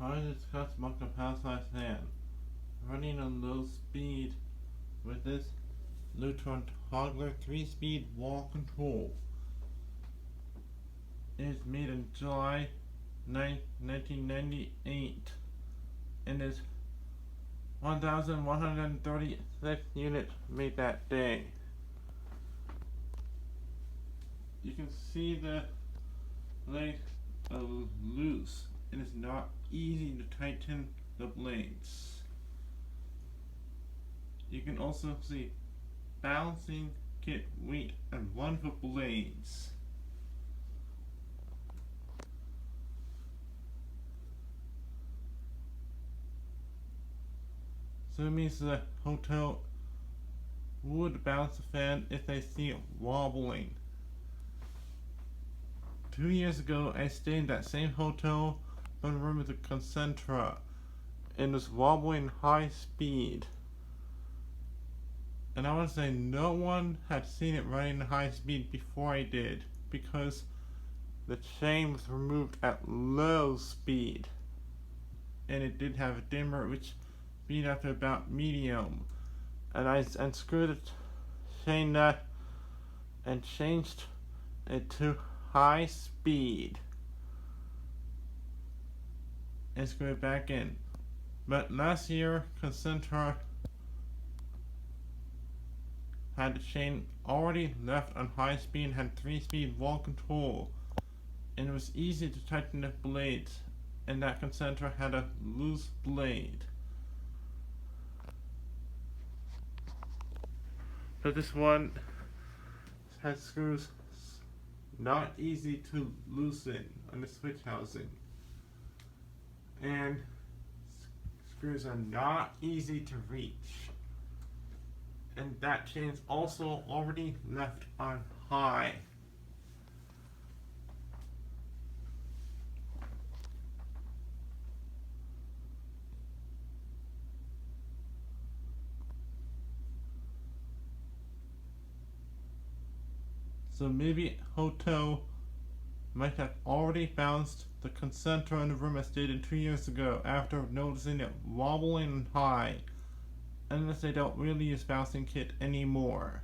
I discussed my capacity fan. Running a low speed with this Lutron Toggler 3-speed wall control. It is made in July 9th, 1998 and is 1,136 units made that day. You can see the blades are loose. It is not easy to tighten the blades. You can also see balancing kit weight and wonderful blades. So it means the hotel would balance the fan if they see it wobbling. 2 years ago, I stayed in that same hotel, but in a room with a Concentra, and was wobbling high speed. And I want to say no one had seen it running high speed before I did, because the chain was removed at low speed, and it did have a dimmer which speed up to about medium. And I unscrewed the chain nut and changed it to high speed and screw it back in. But last year, Concentra had the chain already left on high speed and had 3-speed wall control, and it was easy to tighten the blades, and that Concentra had a loose blade. But this one has screws not easy to loosen on the switch housing, and screws are not easy to reach, and that chain is also already left on high. So maybe hotel might have already bounced the Concentra in the room I stayed in 2 years ago after noticing it wobbling high, unless they don't really use bouncing kit anymore.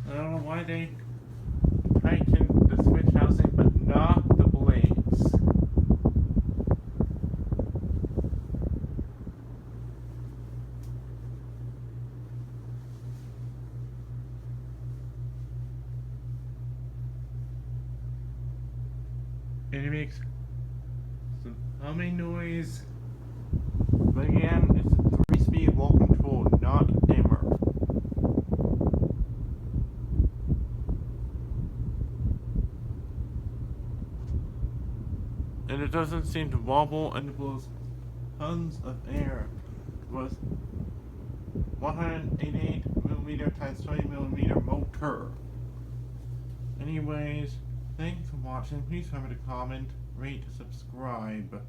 I don't know why they tightened the switch housing but not the blades. And it makes some humming noise. But again, it's a 3-speed wall control, not dimmer. And it doesn't seem to wobble, and it blows tons of air with 188mm times 20mm motor. Anyways, thanks for watching. Please remember to comment, rate, subscribe.